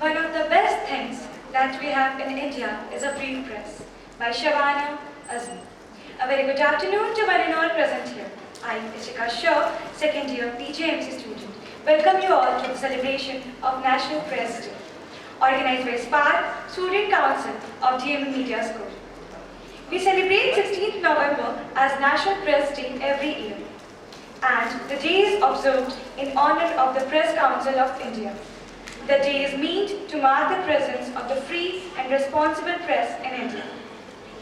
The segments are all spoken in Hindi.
One of the best things that we have in India is a free press by Shabana Azmi. A very good afternoon to one and all present here. I, Ishika Shaw, second year PJMC student, welcome you all to the celebration of National Press Day, organized by SPARC, Student Council of GMM Media School. We celebrate 16th November as National Press Day every year, and the day is observed in honor of the Press Council of India. The day is meant to mark the presence of the free and responsible press in India.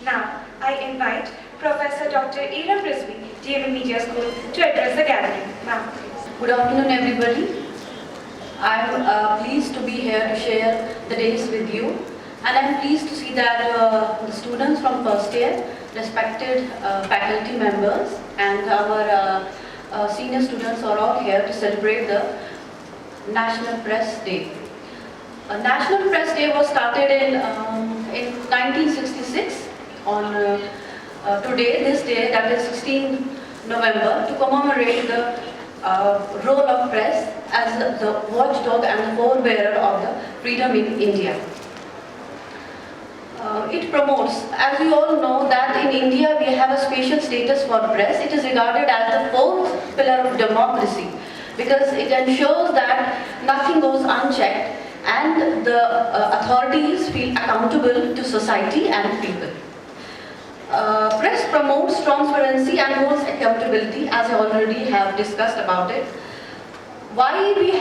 Now, I invite Professor Dr. Eram Rizvi, GMM Media School, to address the gathering. Ma'am, please. Good afternoon, everybody. I'm pleased to be here to share the days with you. And I'm pleased to see that the students from first year, respected faculty members, and our senior students are all here to celebrate the National Press Day. National Press Day was started in 1966 on today, this day, that is 16 November, to commemorate the role of press as the watchdog and the forebearer of the freedom in India. It promotes, as we all know, that in India we have a special status for press. It is regarded as the fourth pillar of democracy, because it ensures that nothing goes unchecked and the authorities feel accountable to society and people. Press promotes transparency and holds accountability, as I already have discussed about it. Why we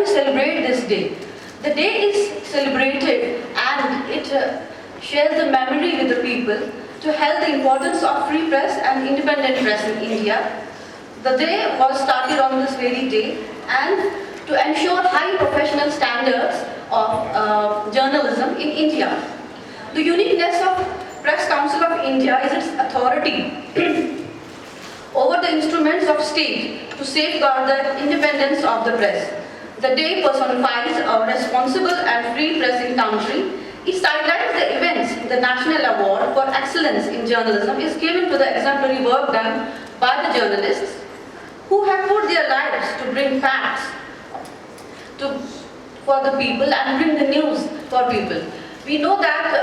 celebrate this day? The day is celebrated and it shares the memory with the people to help the importance of free press and independent press in India. The day was started on this very day, and to ensure high professional standards of journalism in India. The uniqueness of Press Council of India is its authority over the instruments of state to safeguard the independence of the press. The day personifies a responsible and free press in country. It highlights the events. The National Award for Excellence in Journalism is given to the exemplary work done by the journalists who have put their lives to bring facts for the people and bring the news for people. We know that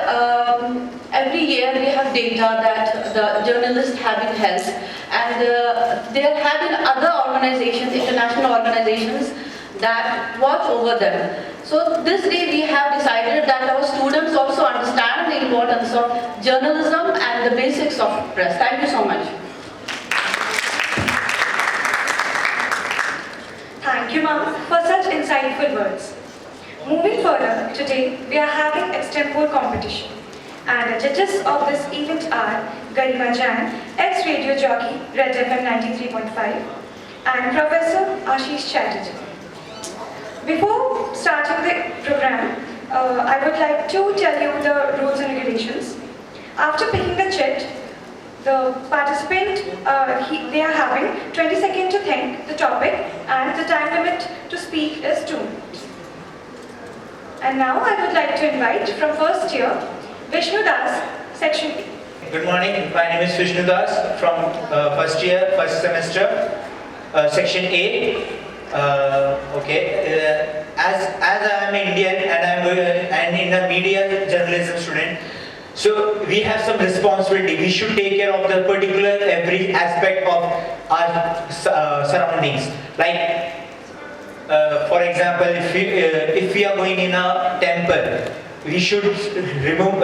every year we have data that the journalists have been held, and there have been other organizations, international organizations, that watch over them. So this day we have decided that our students also understand the importance of journalism and the basics of press. Thank you so much. Thank you, ma'am, for such insightful words. Moving further, today we are having extempore competition, and the judges of this event are Garima Jain, ex-radio jockey, Red FM 93.5, and Professor Ashish Chatterjee. Before starting the program, I would like to tell you the rules and regulations. After picking the chit, the participant, they are having 20 seconds to think the topic, and the time limit to speak is 2 minutes. And now I would like to invite from first year, Vishnu Das, section A. Good morning, my name is Vishnu Das from first year, first semester, section A. As I am Indian and in a media journalism student, so we have some responsibility. We should take care of the particular every aspect of our surroundings. Like, for example, if we are going in a temple, we should remove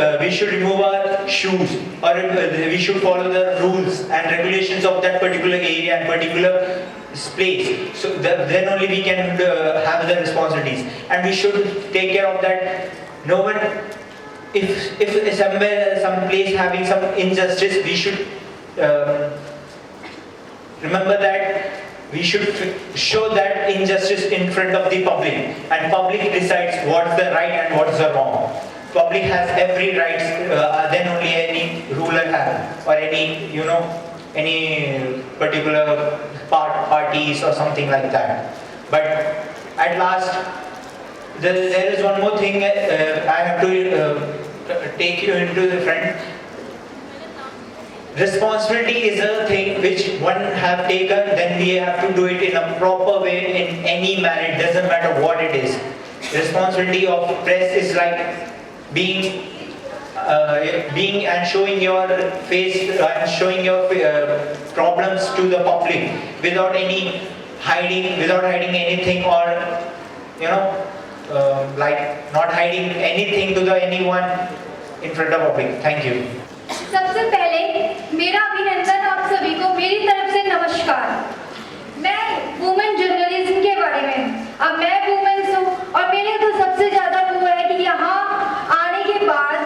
our shoes, or we should follow the rules and regulations of that particular area and particular place. So then only we can have the responsibilities, and we should take care of that. No one, if somewhere some place having some injustice, we should remember that. We should show that injustice in front of the public, and public decides what's the right and what's the wrong. Public has every right, then only any ruler has, or any particular parties or something like that. But at last, there is one more thing I have to take you into the front. Responsibility is a thing which one have taken, then we have to do it in a proper way, in any manner. It doesn't matter what it is. responsibility of press is like being and showing your face and showing your problems to the public without hiding anything, or like not hiding anything to anyone in front of public. Thank you. सबसे पहले मेरा अभिनंदन आप सभी को मेरी तरफ से नमस्कार। मैं वुमेन जर्नलिज्म के बारे में, अब मैं वुमेन्स हूँ और मेरे तो सबसे ज़्यादा वो है कि यहाँ आने के बाद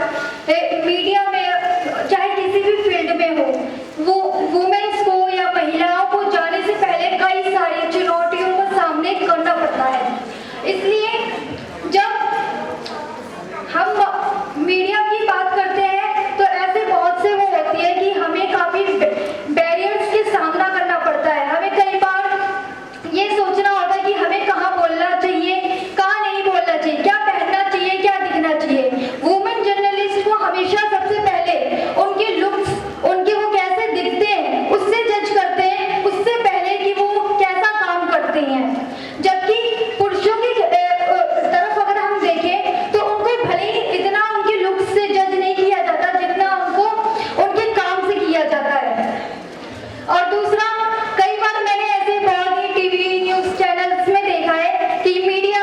मीडिया में चाहे किसी भी फील्ड में हो, वो वुमेन्स को या महिलाओं को जाने से पहले कई सारी चुनौतियों का सामने करना पड़ता है। इसलिए जब हम मीडिया की बात करते हैं तो ऐसे बहुत से वो होती है कि हमें काफ़ी बैरियर्स के सामना करना पड़ता है। हमें कई बार ये सोचना होता है कि हमें कहाँ बोलना चाहिए, कहाँ नहीं बोलना चाहिए, क्या पहनना चाहिए, क्या दिखना चाहिए। वुमेन जर्नलिस्ट को हमेशा सबसे पहले उनके लुक्स, उनके वो कैसे दिखते हैं उससे जज करते हैं, उससे पहले कि वो कैसा काम करते हैं। जबकि पुरुषों की तरफ अगर हम देखें तो उनको भले ही इतना उनके लुक्स से जज नहीं किया जाता जितना उनको उनके काम से किया जाता है। और दूसरा, कई बार मैंने ऐसे बहुत ही टीवी न्यूज़ चैनल्स में देखा है कि मीडिया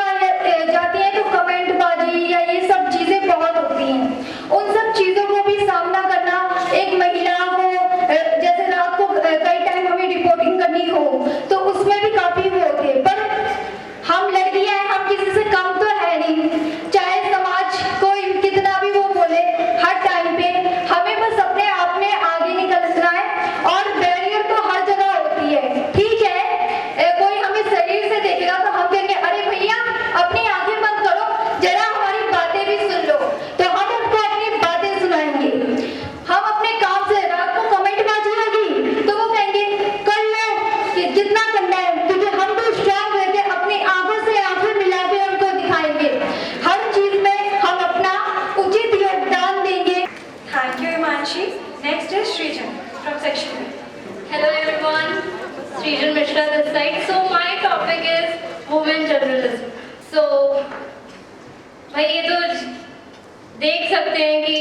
जाती है तो कमेंटबाजी या ये सब चीज़ें बहुत होती हैं। उन सब चीज़ों को भी सामना करना एक महिला को, जैसे रात को कई टाइम हमें रिपोर्टिंग करनी हो तो उसमें भी काफ़ी वो होती है। पर हम लड़कियां हैं, हम किसी से कम तो है नहीं, चाहे समाज कोई कितना भी वो बोले, हर टाइम पे हमें बस अपने आप में आगे निकलना है। और बैरियर तो हर जगह होती है, ठीक है, कोई हमें शरीर से देखेगा तो हम कहेंगे अरे भैया अपनी आंखें बंद करो, जरा हमारी बातें भी सुन लो, तो हम उनको अपनी बातें सुनाएंगे। हम अपने काम से, रात को कमेंटबाजी होगी तो वो कहेंगे कर लो कि जितना करना है, क्योंकि हम तो स्ट्रांग रहते अपनी आंखों से आंखें मिला के उनको दिखाएंगे। हर चीज में हम अपना उचित योगदान देंगे। Thank you Himanshi. Next is Srijan from section B. Hello everyone, Srijan Mishra this side. So my topic is women journalism. So भाई ये तो देख सकते हैं कि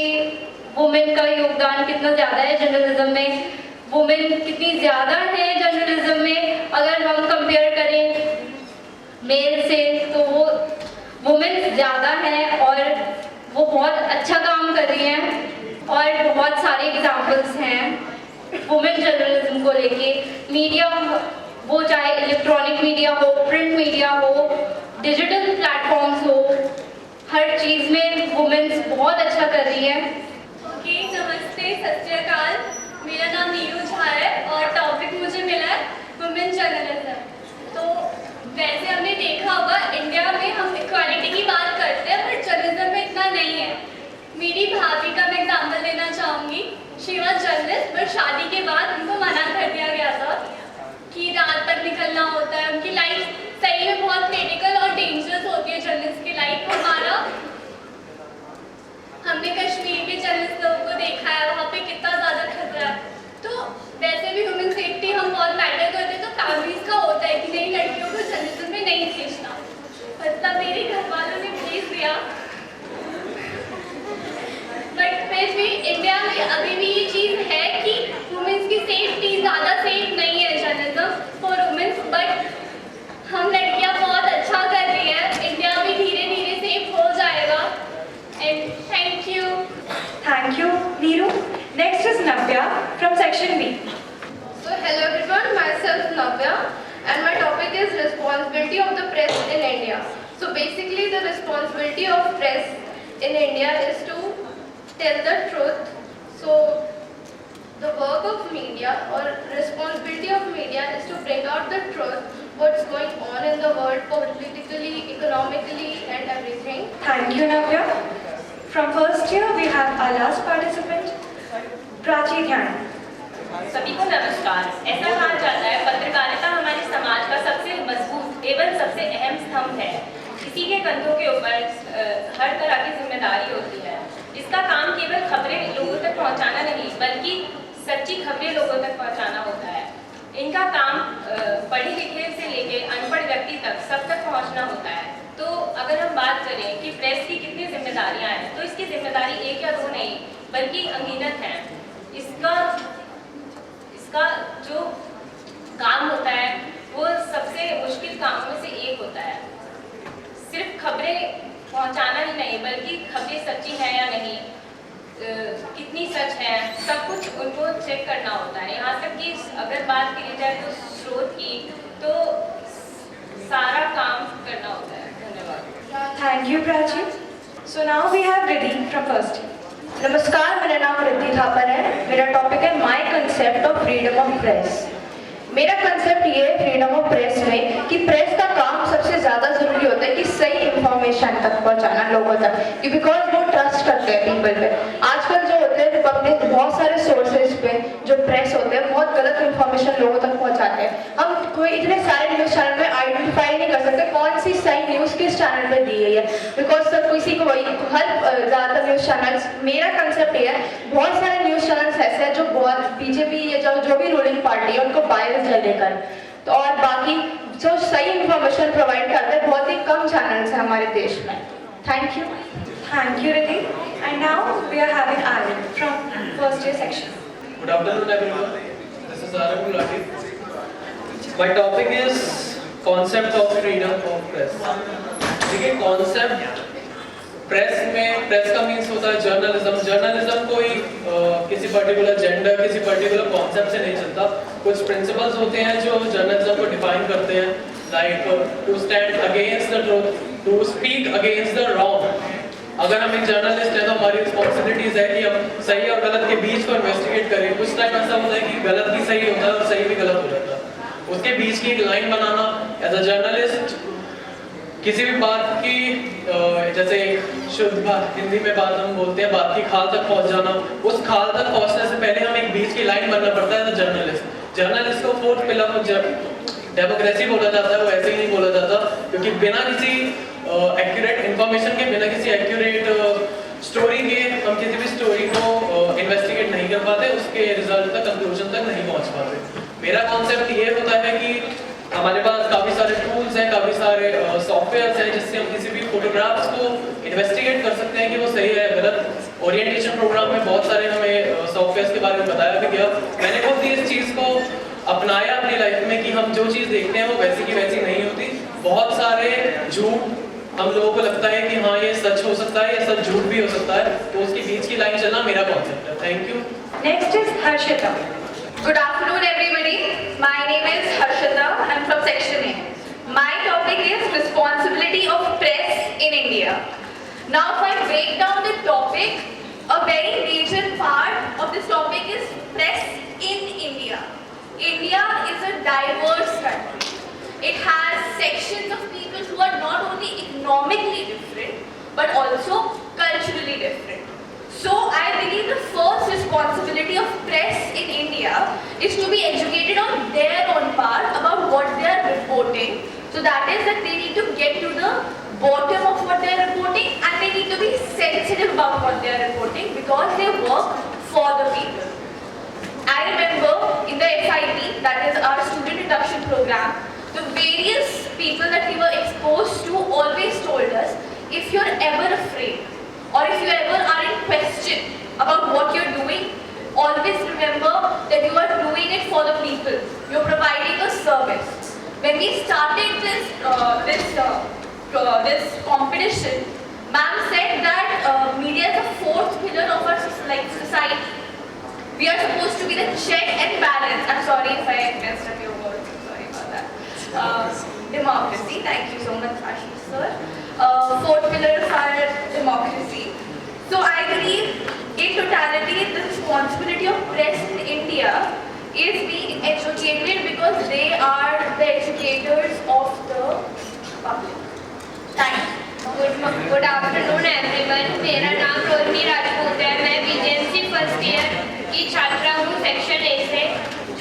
वुमेन का योगदान कितना ज़्यादा है जर्नलिज्म में, वुमेन कितनी ज़्यादा है जर्नलिज्म में। अगर हम कंपेयर करें मेल से तो वो वुमेन ज़्यादा है और वो बहुत अच्छा काम कर रही हैं। और बहुत सारे एग्जाम्पल्स हैं वुमेन जर्नलिज्म को लेके। मीडिया वो चाहे इलेक्ट्रॉनिक मीडिया हो, प्रिंट मीडिया हो, डिजिटल प्लेटफॉर्म्स हो, हर चीज़ में वुमेन्स बहुत अच्छा कर रही हैं। ओके, नमस्ते, सत श्री अकाल। मेरा नाम नीरू झा है और टॉपिक मुझे मिला है वुमेन जर्नलिज्म। तो वैसे हमने देखा होगा इंडिया में हम इक्वालिटी की बात करते हैं पर जर्नलिज्म में इतना नहीं है। मेरी भाभी का मैं एग्जाम्पल देना चाहूँगी। शी वॉज जर्नलिस्ट, पर शादी के बाद उनको मना कर दिया गया था कि रात तक निकलना होता है। उनकी लाइफ सही में बहुत क्रिटिकल और डेंजरस होती है जर्नलिस्ट की लाइफ। हमने कश्मीर के जर्नलिस्ट लोगों को देखा है, वहाँ पे कितना ज़्यादा खतरा है। तो वैसे भी ह्यूमन सेफ्टी हम बहुत मैटर करते हैं, तो फैमिलीज का होता है कि नहीं लड़कियों को जर्नलिज्म में नहीं भेजना। मतलब मेरे घर वालों ने भेज दिया, बट फिर भी इंडिया में अभी भी ये चीज़ है कि वुमेन्स की सेफ्टी ज़्यादा सेफ नहीं है जर्नलिज्म फॉर वुमेन्स। बट हम लड़कियाँ बहुत अच्छा कर रही है, इंडिया भी धीरे धीरे सेफ हो जाएगा। And thank you. Thank you, Neeru. Next is Navya from section B. So hello everyone, myself Navya and my topic is responsibility of the press in India. So basically the responsibility of press in India is to tell the truth. So the work of media or responsibility of media is to bring out the truth, what's going on in the world politically, economically and everything. Thank you, Navya. From first year, we have our last participant, Prachi Dhyan. सभी को नमस्कार। ऐसा कहा जाता है पत्रकारिता हमारे समाज का सबसे मजबूत एवं सबसे अहम स्तंभ है। इसी के कंधों के ऊपर हर तरह की जिम्मेदारी होती है। इसका काम केवल खबरें लोगों तक पहुंचाना नहीं बल्कि सच्ची खबरें लोगों तक पहुंचाना होता है। इनका काम पढ़े लिखे से लेकर अनपढ़ व्यक्ति तक सब तक पहुंचना होता है। तो अगर हम बात करें कि प्रेस की कितनी जिम्मेदारियां हैं, तो इसकी जिम्मेदारी एक या दो नहीं बल्कि अनगिनत हैं। इसका जो काम होता है वो सबसे मुश्किल कामों में से एक होता है। सिर्फ खबरें पहुंचाना ही नहीं बल्कि खबरें सच्ची है या नहीं, कितनी सच है, सब कुछ उनको चेक करना होता है। यहाँ तक कि अगर बात की जाए तो स्रोत की, तो सारा काम करना होता है। धन्यवाद। Thank you, Prachi. So now we have Riddhi from first year. नमस्कार, मेरा नाम रिद्धि थापर है। मेरा टॉपिक है my concept of freedom of press. मेरा कंसेप्ट ये है फ्रीडम ऑफ प्रेस में कि प्रेस का काम सबसे ज़्यादा ज़रूरी होता है कि सही इंफॉर्मेशन तक पहुंचाना लोगों तक, कि बिकॉज वो ट्रस्ट करते हैं पीपल पे। आजकल जो होते हैं पब्लिक बहुत सारे सोर्सेज पे जो प्रेस होते हैं बहुत गलत इंफॉर्मेशन लोगों तक पहुंचाते हैं। हम कोई इतने सारे न्यूज़ चैनल में आइडेंटिफाई नहीं कर सकते कौन सी सही न्यूज़ किस चैनल पे दी गई है, बिकॉज सब किसी को वही हर ज़्यादातर न्यूज़ चैनल्स। मेरा कंसेप्ट ये है, बहुत सारे न्यूज़ चैनल्स ऐसे हैं जो बहुत बीजेपी या जो भी रूलिंग पार्टी है उनको बायस लेकर, तो और बाकी जो सही इंफॉर्मेशन प्रोवाइड करते हैं बहुत ही कम चैनल्स हैं हमारे देश में। Thank you. Thank you, Riddhi. And now we are having Aryan from first year section. Good afternoon, everyone. This is Aryan Gulati. My topic is concept of freedom of press. देखिए, concept प्रेस में, प्रेस का मीन्स होता है जर्नलिज्म। जर्नलिज्म कोई किसी पर्टिकुलर जेंडर, किसी पर्टिकुलर कॉन्सेप्ट से नहीं चलता। कुछ प्रिंसिपल्स होते हैं जो जर्नलिज्म को डिफाइन करते हैं, like to stand against the truth, to speak against the wrong. अगर हम एक जर्नलिस्ट हैं तो हमारी रिस्पॉन्सिबिलिटीज है कि हम सही और गलत के बीच को इन्वेस्टिगेट करें। कुछ टाइम ऐसा होता है कि गलत भी सही होता है और सही भी गलत हो जाता है। उसके बीच की एक लाइन बनाना एज अ जर्नलिस्ट, किसी भी बात की जैसे शुद्ध हिंदी में बात हम बोलते हैं, बात की खाल तक पहुंच जाना, उस खाल तक पहुंचने से पहले हम एक बीच की लाइन बनना पड़ता है जर्नलिस्ट। जर्नलिस्ट को फोर्थ पिलर ऑफ डेमोक्रेसी बोला जाता है। वो ऐसे ही नहीं बोला जाता, क्योंकि बिना किसी एक्यूरेट इंफॉर्मेशन के, बिना किसी एक्यूरेट स्टोरी के हम किसी भी स्टोरी को इन्वेस्टिगेट नहीं कर पाते, उसके रिजल्ट तक, कंक्लूजन तक नहीं पहुंच पाते। मेरा कॉन्सेप्ट ये होता है कि हमारे पास काफ़ी सारे टूल्स हैं, काफ़ी सारे सॉफ्टवेयर्स हैं जिससे हम किसी भी फोटोग्राफ्स को इन्वेस्टिगेट कर सकते हैं कि वो सही है गलत। ओरिएंटेशन प्रोग्राम में बहुत सारे हमें सॉफ्टवेयर्स के बारे में बताया भी गया। मैंने खुद इस चीज़ को अपनाया अपनी लाइफ में कि हम जो चीज़ देखते हैं वो वैसी की वैसी नहीं होती। बहुत सारे झूठ हम लोगों को लगता है कि हाँ ये सच हो सकता है, ये सच झूठ भी हो सकता है, तो उसके बीच की लाइन चलना मेरा कॉन्सेप्ट है। Thank you. Next is Harshita. Good afternoon, everybody. My name is Harshita. I'm from Section A. My topic is responsibility of press in India. Now, if I break down the topic, a very major part of this topic is press in India. India is a diverse country. It has sections of people who are not only economically different, but also culturally different. So I believe the first responsibility of press in India is to be educated on their own part about what they are reporting. So that is that they need to get to the bottom of what they are reporting, and they need to be sensitive about what they are reporting because they work for the people. I remember in the FIP, that is our student induction program, the various people that we were exposed to always told us, if you're ever afraid, or if you ever are in question about what you're doing, always remember that you are doing it for the people. You're providing a service. When we started this competition, ma'am said that media is the fourth pillar of our society. We are supposed to be the check and balance. I'm sorry if I messed up your words. I'm sorry about that. Democracy. Thank you so much, Ashish sir. Fourth pillar of our democracy. So I believe in totality the responsibility of press in India is being educated because they are the educators of the public. Thank you. Good afternoon everyone. मेरा नाम रोहिणी राजपूत है। मैं बीजेएमसी फर्स्ट ईयर की छात्रा हूँ सेक्शन ए से।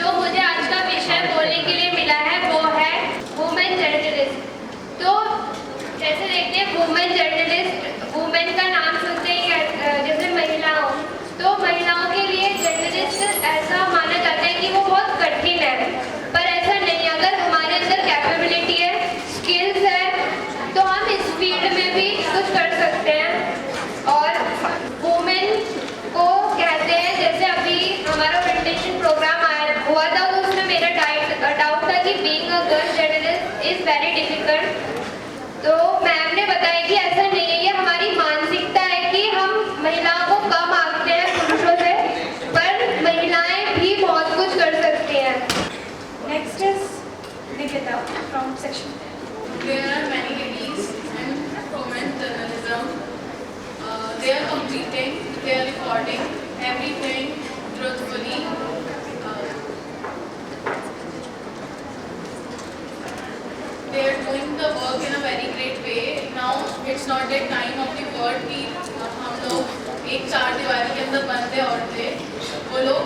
जो मुझे आज का विषय बोलने के लिए मिला है वो है वुमेन जर्नलिस्ट। तो जैसे देखते हैं वुमेन जर्नलिस्ट, वुमेन का नाम सुनते ही जैसे महिलाओं, तो महिलाओं के लिए जर्नलिस्ट ऐसा माना जाता है कि वो बहुत कठिन है, पर ऐसा नहीं। अगर हमारे अंदर कैपेबिलिटी है, स्किल्स है, तो हम इस girl journalist is very difficult. तो मैम ने बताया कि ऐसा नहीं है, ये हमारी मानसिकता है कि हम महिलाओं को कम आंकते हैं पुरुषों से, पर महिलाएं भी बहुत कुछ कर सकती हैं। Next is Nikita from section. There are many ladies in women journalism. They are competing, they are recording everything truthfully. They are doing the work in a very great way. Now it's not that time of the world कि हम लोग एक चार दीवारी के अंदर बंद है औरतें, वो लोग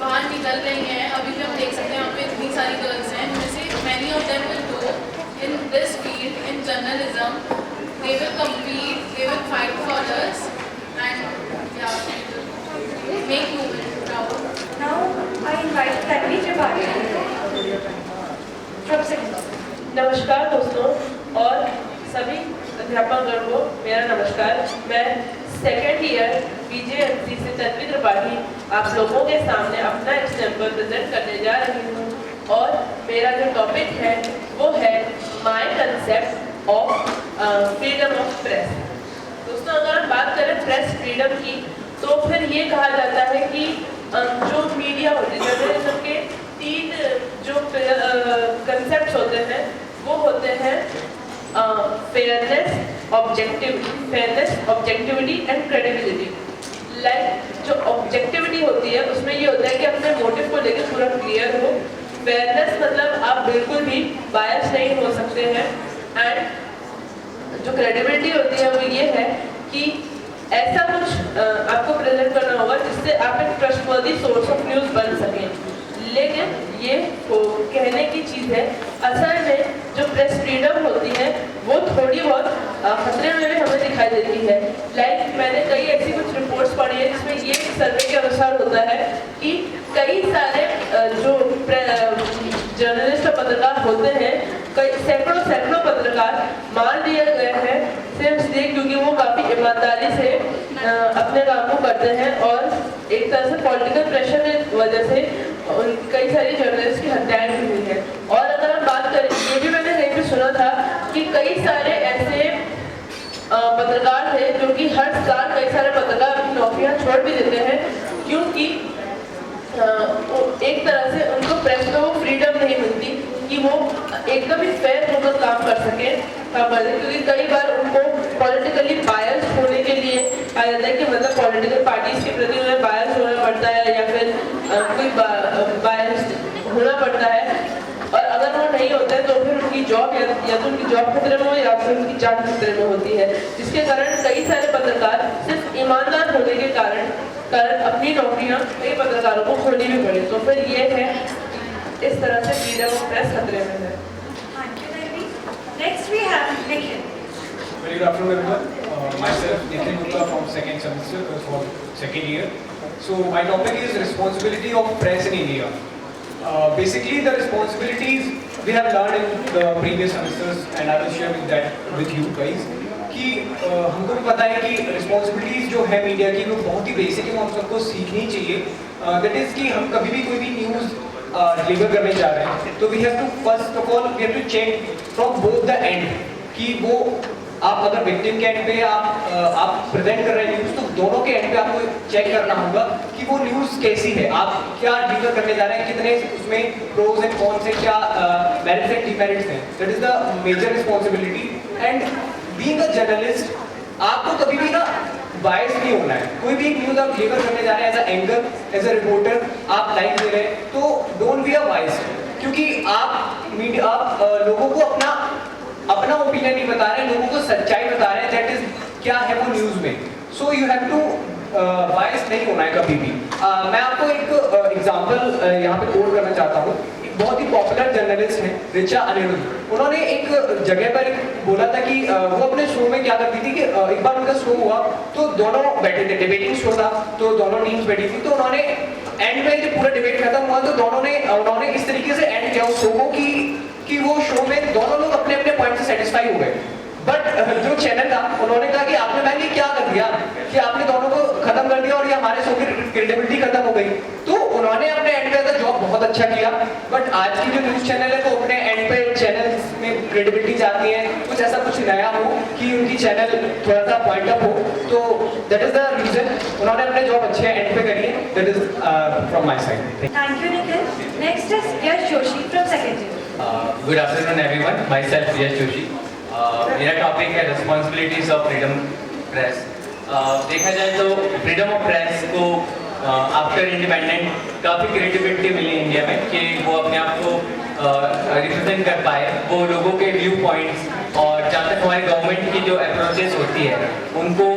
बाहर निकल रही हैं। अभी भी हम देख सकते हैं यहाँ पे इतनी सारी गर्ल्स हैं, जैसे many of them will go in this field in journalism. They will compete, they will fight for us, and yeah, make women proud. Now I invite Tanvi Tripathi from second. नमस्कार दोस्तों और सभी अध्यापकगण को मेरा नमस्कार। मैं सेकेंड ईयर BJMC से तन्वी त्रिपाठी आप लोगों के सामने अपना एग्जाम्पल प्रेजेंट करने जा रही हूँ और मेरा जो टॉपिक है वो है my concept of freedom of press. दोस्तों अगर हम बात करें प्रेस फ्रीडम की तो फिर ये कहा जाता है कि जो मीडिया होती है जर्नलिज्म के तीन जो कंसेप्ट्स होते हैं वो होते हैं fairness, objectivity and credibility. Like जो ऑब्जेक्टिविटी होती है उसमें ये होता है कि अपने मोटिव को लेकर पूरा क्लियर हो। फेयरनेस मतलब आप बिल्कुल भी बायस नहीं हो सकते हैं। एंड जो क्रेडिबिलिटी होती है वो ये है कि ऐसा कुछ आपको प्रेजेंट करना होगा जिससे आप एक ट्रस्टवर्दी सोर्स ऑफ न्यूज़ बन सकें। लेकिन ये कहने की चीज़ है, असल में जो प्रेस फ्रीडम होती है वो थोड़ी बहुत खतरे में भी हमें दिखाई देती है। लाइक मैंने कई ऐसी कुछ रिपोर्ट्स पढ़ी है जिसमें ये सर्वे के अनुसार होता है कि कई सारे जो जर्नलिस्ट और पत्रकार होते हैं, कई सैकड़ों पत्रकार मार दिए गए हैं सिर्फ इसलिए क्योंकि वो काफ़ी ईमानदारी से अपने काम को करते हैं और एक तरह से पॉलिटिकल प्रेशर की वजह से कई सारी जर्नलिस्ट की हत्याएं भी हुई हैं। और अगर हम बात करें, ये भी मैंने कहीं पे सुना था कि कई सारे ऐसे पत्रकार थे जो कि हर साल कई सारे पत्रकार अपनी नौकरियां छोड़ भी देते हैं क्योंकि एक तरह से उनको प्रेस में वो फ्रीडम नहीं मिलती कि वो एकदम ही फेयर होकर काम कर सके, क्योंकि कई बार उनको पॉलिटिकली बायस होने के लिए कहा जाता है कि मतलब पॉलिटिकल पार्टीज के प्रति उन्हें बायस होना पड़ता है या फिर कोई बायस होना पड़ता है। और अगर वो नहीं होता है तो फिर उनकी जॉब या तो उनकी जॉब खतरे में हो या फिर उनकी जान खतरे में होती है, जिसके कारण कई सारे पत्रकार सिर्फ ईमानदार होने के कारण अपनी नौकरियां कई पत्रकारों को खोनी भी पड़ी। तो फिर ये है इस तरह से फ्रीडम ऑफ प्रेस खतरे में है। Next we have Nikhil. Very good afternoon everyone. Myself Nikhil Gupta from second semester for second year. So my topic is responsibility of press in India. Basically the responsibilities we have learned in the previous semesters and I will share with you guys कि हमको भी पता है कि रिस्पॉन्सिबिलिटीज जो है मीडिया की वो बहुत ही बेसिक है, वो हम सबको सीखनी चाहिए। दैट इज कि हम कभी भी कोई भी न्यूज़ डिलीवर करने जा रहे हैं तो we have to first of all we have to check from both the end कि वो आप अगर विक्टिम के एंड पे आप प्रेजेंट कर रहे हैं न्यूज़ तो दोनों के एंड पे आपको चेक करना होगा कि वो न्यूज़ कैसी है, आप क्या डिलीवर करने जा रहे हैं, कितने उसमें प्रोज एंड कॉन्स हैं, क्या मेरिट्स एंड डिमेरिट्स हैं। That is the major responsibility. And being a journalist आपको कभी भी ना बायस नहीं होना है। कोई भी एक न्यूज़ आप डिलीवर करने जा रहे हैं as a anchor, as a reporter, आप लाइव दे रहे हैं तो डोंट बी अ बायस, क्योंकि आप लोगों को अपना ओपिनियन नहीं बता रहे हैं, लोगों को सच्चाई बता रहे हैं दैट इज क्या है वो न्यूज़ में। सो यू हैव टू बायस नहीं होना है कभी भी। मैं आपको एक एग्जांपल यहाँ पे कोट करना चाहता हूँ। बहुत ही पॉपुलर जर्नलिस्ट हैं ऋचा अनिरुद्ध, उन्होंने एक जगह पर बोला था कि वो अपने शो में क्या करती थी कि एक बार उनका शो हुआ तो दोनों बैठे थे, डिबेटिंग शो था तो दोनों टीम्स बैठी थी, तो उन्होंने एंड में जब पूरा डिबेट खत्म हुआ तो उन्होंने इस तरीके से एंड किया उस शो को कि वो शो में दोनों लोग अपने अपने पॉइंट से सेटिस्फाई हो गए। बट जो चैनल था उन्होंने कहा कि आपने मैम ये क्या कर दिया कि आपने दोनों को खत्म कर दिया और ये हमारे शो की क्रेडिबिलिटी खत्म हो गई। तो उन्होंने अपने एंड पे जॉब बहुत बहुत अच्छा किया, बट आज की जो न्यूज़ चैनल है वो अपने एंड पे चैनल्स में क्रेडिबिलिटी जाती है, कुछ ऐसा कुछ नया हो कि उनकी चैनल थोड़ा सा पॉइंट अप हो, तो दैट इज द रीजन उन्होंने अपने जॉब अच्छे एंड पे करी है, that is from my side. Thank you, Nikhil. Next is Yash Joshi from second year. Good afternoon everyone, myself Yash Joshi. मेरा टॉपिक है रिस्पॉन्सिबिलिटीज ऑफ फ्रीडम प्रेस। देखा जाए तो फ्रीडम ऑफ प्रेस को आफ्टर इंडिपेंडेंट काफ़ी क्रिएटिविटी मिली इंडिया में कि वो अपने आप को रिप्रेजेंट कर पाए, वो लोगों के व्यू पॉइंट्स और जहाँ तक हमारी गवर्नमेंट की जो अप्रोचेस होती है उनको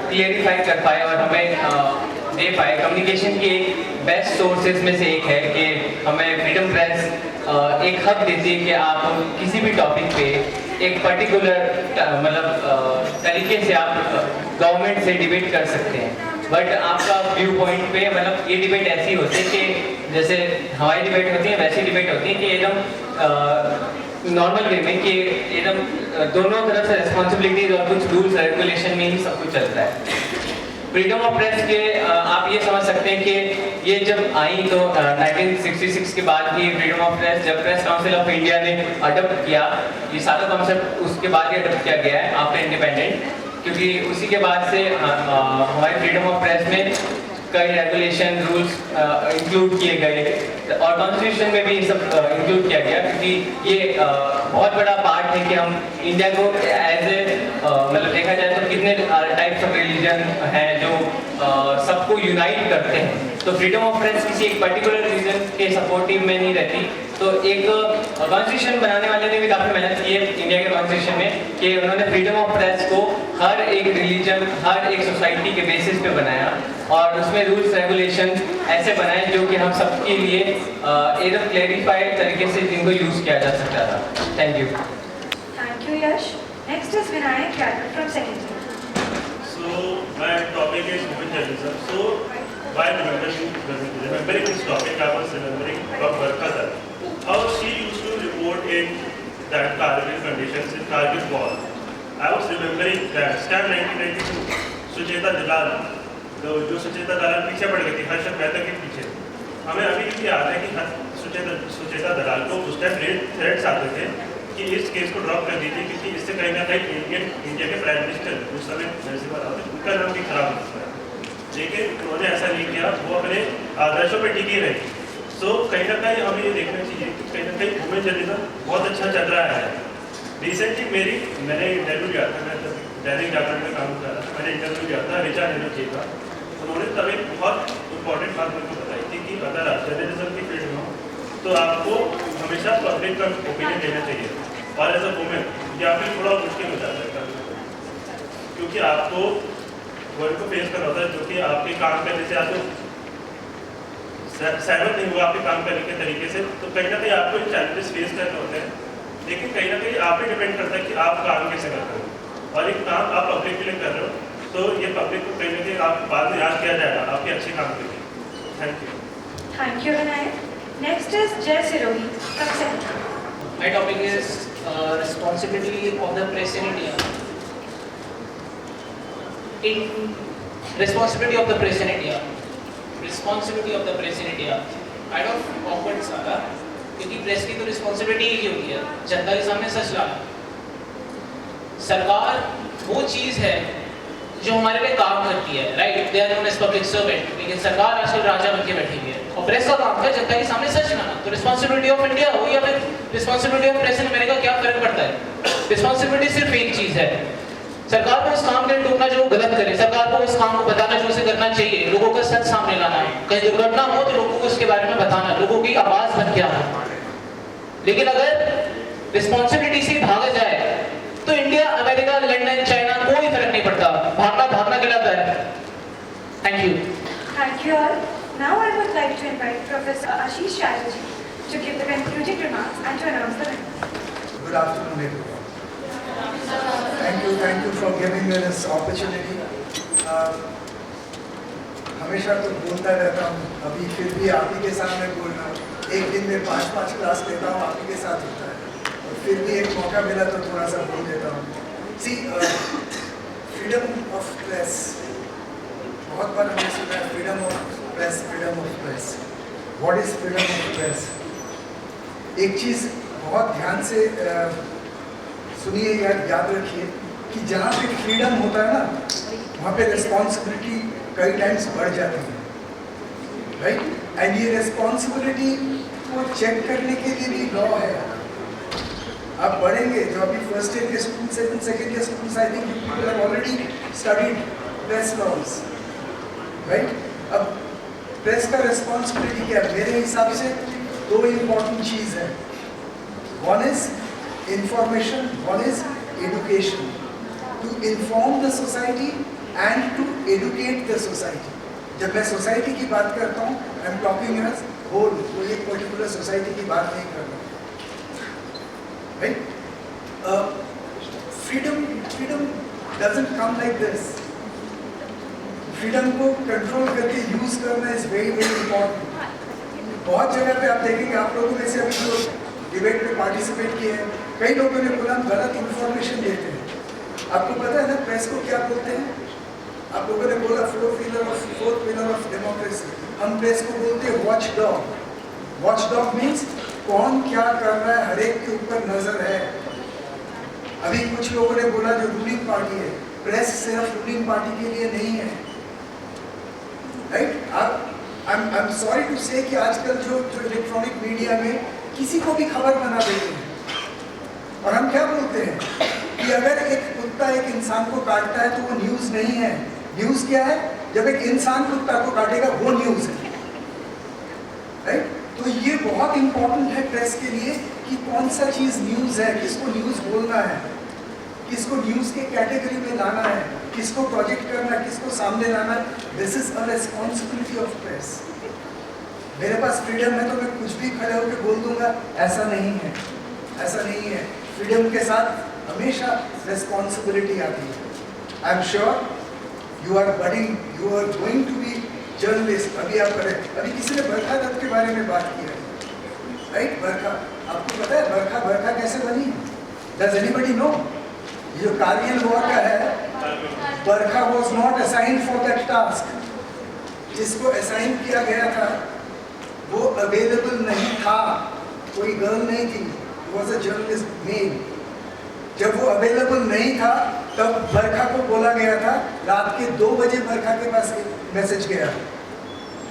क्लियरिफाई कर पाए और हमें दे पाए। कम्युनिकेशन की एक बेस्ट सोर्सेज में से एक है कि हमें फ्रीडम प्रेस एक हक देती है कि आप किसी भी टॉपिक पे एक पर्टिकुलर मतलब तरीके से आप गवर्नमेंट से डिबेट कर सकते हैं, बट आपका व्यू पॉइंट पे मतलब ये डिबेट ऐसी होती है कि जैसे हमारी डिबेट होती है वैसी डिबेट होती है कि एकदम नॉर्मल वे में कि एकदम दोनों तरफ से रिस्पॉन्सिबिलिटीज और कुछ रूल्स रेगुलेशन में ही सब कुछ चलता है। फ्रीडम ऑफ प्रेस के आप ये समझ सकते हैं कि ये जब आई तो 1966 के बाद ही फ्रीडम ऑफ प्रेस, जब प्रेस काउंसिल ऑफ इंडिया ने अडॉप्ट किया ये सारा कॉन्सेप्ट, उसके बाद ही अडॉप्ट किया गया है आफ्टर इंडिपेंडेंट, क्योंकि उसी के बाद से हमारे फ्रीडम ऑफ प्रेस में कई रेगुलेशन रूल्स इंक्लूड किए गए और कॉन्स्टिट्यूशन में भी ये सब इंक्लूड किया गया, क्योंकि ये बहुत बड़ा पार्ट है कि हम इंडिया को एज ए मतलब देखा जाए तो कितने टाइप्स ऑफ रिलीजन हैं जो सबको यूनाइट करते हैं। तो फ्रीडम ऑफ प्रेस किसी एक पर्टिकुलर रीजन के सपोर्टिव में नहीं रहती। तो एक कॉन्स्टिट्यूशन बनाने वाले ने भी काफ़ी मेहनत की है इंडिया के कॉन्स्टिट्यूशन में कि उन्होंने फ्रीडम ऑफ प्रेस को हर एक रिलीजन, हर एक सोसाइटी के बेसिस पे बनाया और उसमें रूल्स रेगुलेशन ऐसे बनाए जो कि हम सबके लिए एकदम क्लैरिफाइड तरीके से जिनको यूज़ किया जा सकता था। Thank you. Thank you, Yash. Next is Vinayak Yadav from second year. So my topic is women journalism. So while remembering this topic, I was remembering about Barkha Dutt, how she used to report in that Kargil conditions in Kargil war. I was remembering that Stan 1992, Sucheta दलाल, जो सुचेता दलाल पीछे पड़ गई थी हर्षद मेहता के पीछे, हमें अभी भी याद है कि सुचेता दलाल को उस टाइम थ्रेट्स आते थे कि इस केस को ड्रॉप कर दीजिए क्योंकि इससे कहीं ना कहीं इंडिया के प्राइम मिनिस्टर उस समय नरसिम्हा राव उनका नाम भी खराब हो सकता है, लेकिन उन्होंने ऐसा नहीं किया, वो अपने आदर्शों पर टिकी रही। सो कहीं ना कहीं हमें ये देखना चाहिए कि कहीं ना कहीं वुमेन जर्नलिज्म बहुत अच्छा चल रहा है। रिसेंटली मैंने इंटरव्यू लिया था, मैं दैनिक जागरण में काम कर रहा था, मैंने इंटरव्यू लिया था ऋचा नेहरू जी का। उन्होंने तब एक बहुत इंपॉर्टेंट बात मुझे बताई थी कि अगर आप जर्नलिज्म की फील्ड में हो तो आपको हमेशा पब्लिक का ओपिनियन देना चाहिए, और एज अ वुमेन ये आपके थोड़ा मुश्किल हो जाता है क्योंकि आपको वर्ल्ड को फेस करना होता है जो कि आपके काम करने से आपको सहमत नहीं हुआ आपके काम करने के तरीके से, तो कहीं ना कहीं आपको चैलेंजेस फेस करने होते हैं, लेकिन कहीं ना कहीं आप पे डिपेंड करता है कि आप काम कैसे करते हो और एक काम आप पब्लिक के लिए कर रहे हो तो ये पब्लिक को कहीं ना कहीं आप बाद में याद किया जाएगा आपके अच्छे काम के लिए। Thank you. Thank you, Vinayak. Next is Jay Sirohi from second year. My topic is responsibility of the press in India. Responsibility of the press in India. Responsibility of the press in India. Kind of awkward सारा, क्योंकि प्रेस की तो रिस्पॉन्सिबिलिटी ही होती है जनता के सामने सच लाना। सरकार वो चीज़ है जो हमारे लिए काम करती है, right? They are known as public servant, लेकिन सरकार आजकल राजा बनके बैठी हुई है और प्रेस का काम है जनता के सामने सच लाना। तो रिस्पॉन्सिबिलिटी ऑफ इंडिया हो या फिर responsibility of press in America, क्या फर्क पड़ता है? रिस्पॉन्सिबिलिटी सिर्फ एक चीज़ है, सरकार को उस काम के लिए टोकना जो गलत करे, सरकार को उस काम को बताना जो उसे करना चाहिए, लोगों का सच सामने लाना, कहीं दुर्घटना हो तो लोगों को उसके बारे में बताना, लोगों की आवाज़ बन के आना। लेकिन अगर रिस्पॉन्सिबिलिटी से भागा जाए तो इंडिया, अमेरिका, लंदन, चाइना कोई फर्क नहीं पड़ता, भागना कहलाता है। Thank you. Thank you all. Now I would like to invite Professor Ashish Chatterjee to give the concluding remarks and to announce the winners. Good afternoon, everyone. Thank you for giving me this opportunity. हमेशा तो बोलता रहता हूँ, अभी फिर भी आप ही के सामने बोल रहा हूँ। एक दिन में 5 क्लास लेता हूँ, आप ही के साथ होता है, और फिर भी एक मौका मिला तो थोड़ा सा बोल देता हूँ। सी फ्रीडम ऑफ प्रेस, बहुत बार हमने सुना है freedom of press, what is freedom of press. एक चीज बहुत ध्यान से सुनिए या याद रखिए कि जहाँ पे फ्रीडम होता है ना, वहाँ पे रिस्पॉन्सिबिलिटी कई टाइम्स बढ़ जाती है, राइट। एंड ये रिस्पॉन्सिबिलिटी को चेक करने के लिए भी लॉ है। आप पढ़ेंगे जो अभी फर्स्ट ईयर के students, second year students, I think people have already studied press laws, right. अब प्रेस का रिस्पॉन्सिबिलिटी क्या है? मेरे हिसाब से दो इम्पॉर्टेंट चीज है। One is information, one is education, to inform the society and to educate the society. जब मैं सोसाइटी की बात करता हूँ, I am talking as whole, कोई एक पर्टिकुलर सोसाइटी की बात नहीं कर रहा, right. Freedom doesn't come like this. Freedom को कंट्रोल करके यूज करना इज वेरी वेरी इंपॉर्टेंट। बहुत जगह पे आप देखेंगे, आप लोगों में से अभी जो डिबेट में पार्टिसिपेट किए हैं, कई लोगों ने बोला हम गलत इंफॉर्मेशन देते हैं। आपको पता है ना प्रेस को क्या बोलते हैं? आप लोगों ने बोला फोर्थ पिलर ऑफ डेमोक्रेसी। हम प्रेस को बोलते हैं watch dog. Watch dog means कौन क्या कर रहा है, हर एक के ऊपर नजर है। अभी कुछ लोगों ने बोला जो रूलिंग पार्टी है, प्रेस सिर्फ रूलिंग पार्टी के लिए नहीं है, right. I am sorry to say कि आजकल जो इलेक्ट्रॉनिक मीडिया में किसी को भी खबर बना देते हैं, और हम क्या बोलते हैं कि अगर एक कुत्ता एक इंसान को काटता है तो वो न्यूज़ नहीं है। न्यूज़ क्या है? जब एक इंसान कुत्ता को काटेगा वो न्यूज़ है, राइट। तो ये बहुत इंपॉर्टेंट है प्रेस के लिए कि कौन सा चीज़ न्यूज़ है, किसको न्यूज़ बोलना है, किसको न्यूज़ के कैटेगरी में लाना है, किसको प्रोजेक्ट करना है, किसको सामने लाना है। This is a responsibility of press. मेरे पास फ्रीडम है तो मैं कुछ भी खड़े होकर बोल दूंगा, ऐसा नहीं है, ऐसा नहीं है। फ्रीडम के साथ हमेशा रिस्पॉन्सिबिलिटी आती है। I am sure you are going to be journalist. अभी आप करें, अभी किसी ने बरखा दत्त के बारे में बात की है, राइट। बरखा, आपको पता है बरखा कैसे बनी? Does anybody know? ये जो कारगिल वॉर का है, Barkha was not assigned for that task. जिसको असाइन किया गया था वो अवेलेबल नहीं था, कोई गर्ल नहीं थी, वॉज अ जर्नलिस्ट मेल। जब वो अवेलेबल नहीं था तब बरखा को बोला गया था, रात के 2 बजे बरखा के पास मैसेज गया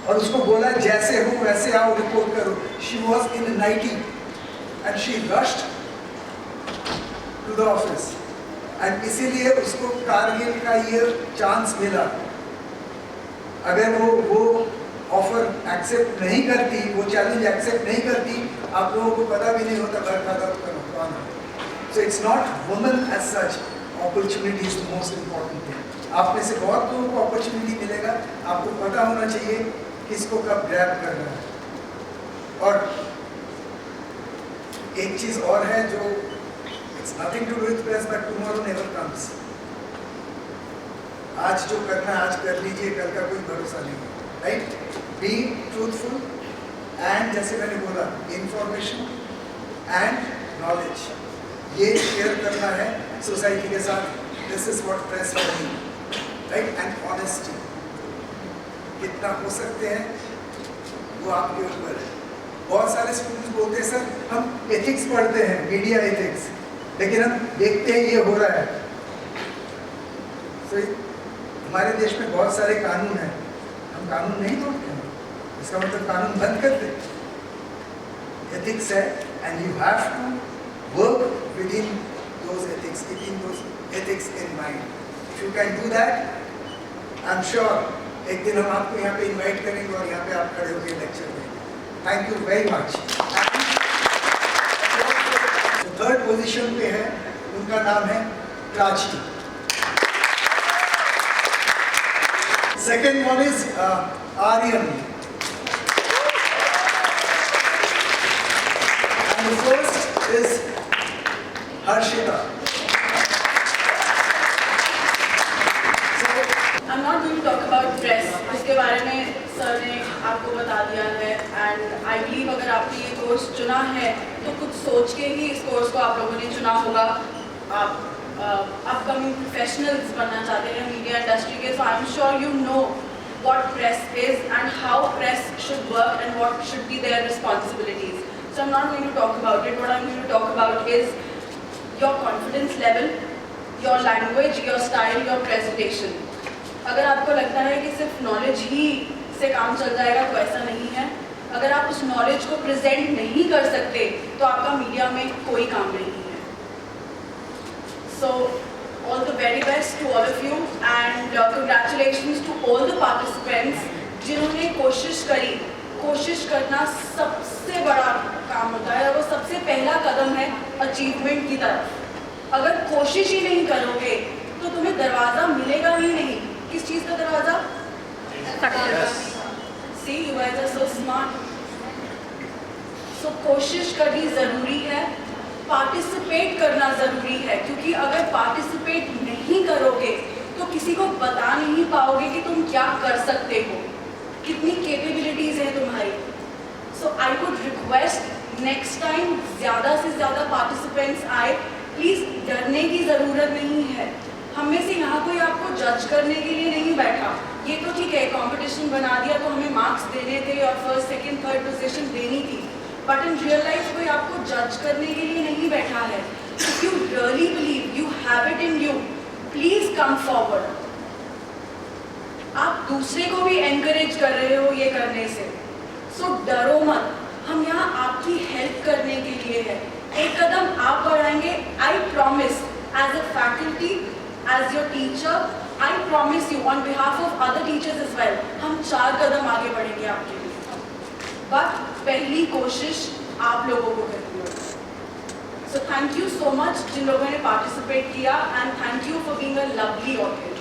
और उसको बोला जैसे हो वैसे आओ, रिपोर्ट करो। She was in ninety and she rushed to the office, and इसीलिए उसको कारगिल का ये चांस मिला। अगर वो ऑफर एक्सेप्ट नहीं करती, वो चैलेंज एक्सेप्ट नहीं करती, आप लोगों को पता भी नहीं होता बरखा दत्त कौन है। So it's not women as such, opportunity is the most important thing. आप में से बहुत लोगों को अपॉर्चुनिटी मिलेगा, आपको पता होना चाहिए किसको कब ग्रैब करना है। और एक चीज और है जो it's nothing to do with press, but tomorrow never comes. आज जो करना है आज कर लीजिए, कल का कोई भरोसा नहीं है, राइट। बी ट्रूथफुल एंड जैसे मैंने बोला इंफॉर्मेशन एंड नॉलेज, ये शेयर करना है सोसाइटी के साथ। This is what press for me, right. And honesty, कितना हो सकते हैं वो आपके ऊपर है। बहुत सारे स्टूडेंट्स बोलते हैं सर हम एथिक्स पढ़ते हैं, मीडिया एथिक्स, लेकिन हम देखते हैं ये हो रहा है। तो हमारे देश में बहुत सारे कानून हैं, हम कानून नहीं तोड़ते हैं, इसका मतलब कानून बंद कर दे। एथिक्स है and you have to work within those ethics, keeping those ethics in mind. If you can do that, I am sure एक दिन हम आपको यहाँ पे इनवाइट करेंगे और यहाँ पे आप खड़े होकर लेक्चर देंगे। Thank you very much. Third position पे है, उनका नाम है Prachi. Second one is Aryan and the first is Harshita. I'm not going to talk about press, इसके बारे में सर ने आपको बता दिया है। एंड आई बिलीव अगर आपने ये कोर्स चुना है तो कुछ सोच के ही इस कोर्स को आप लोगों ने चुना होगा। आप अपकमिंग प्रोफेशनल्स बनना चाहते हैं मीडिया इंडस्ट्री के, so I am sure you know what press is and how press should work and what should be their responsibilities. So I'm not going to talk about it. What I'm going to talk about is your confidence level, your language, your style, your presentation. अगर आपको लगता है कि सिर्फ नॉलेज ही से काम चल जाएगा तो ऐसा नहीं है. अगर आप उस नॉलेज को प्रेजेंट नहीं कर सकते तो आपका मीडिया में कोई काम नहीं है. So all the very best to all of you and congratulations to all the participants जिन्होंने कोशिश करी. कोशिश करना सबसे बड़ा काम होता है और वो सबसे पहला कदम है अचीवमेंट की तरफ. अगर कोशिश ही नहीं करोगे तो तुम्हें दरवाज़ा मिलेगा ही नहीं. किस चीज़ का दरवाज़ा? Success. See, you guys are so smart. So कोशिश करनी ज़रूरी है, पार्टिसिपेट करना ज़रूरी है, क्योंकि अगर पार्टिसिपेट नहीं करोगे तो किसी को बता नहीं पाओगे कि तुम क्या कर सकते हो, कितनी कैपेबिलिटीज़ हैं तुम्हारी. So I would request next time ज़्यादा से ज़्यादा पार्टिसिपेंट्स आए. प्लीज़ डरने की ज़रूरत नहीं है. हम में से यहाँ कोई आपको जज करने के लिए नहीं बैठा. ये तो ठीक है, कंपटीशन बना दिया तो हमें मार्क्स देने थे और फर्स्ट सेकंड थर्ड पोजीशन देनी थी, बट इन रियल लाइफ कोई आपको जज करने के लिए नहीं बैठा है. If you really believe you have it in you, please come forward. आप दूसरे को भी एनकरेज कर रहे हो ये करने से, सो डरो मत. हम यहाँ आपकी हेल्प करने के लिए है. एक कदम आप बढ़ाएंगे, I promise as a faculty, as your teacher, I promise you on behalf of other teachers as well, हम 4 कदम आगे बढ़ेंगे आपके लिए. बट पहली कोशिश आप लोगों को करनी होगी. So thank you so much जिन लोगों ने पार्टिसिपेट किया, and thank you for being a lovely audience.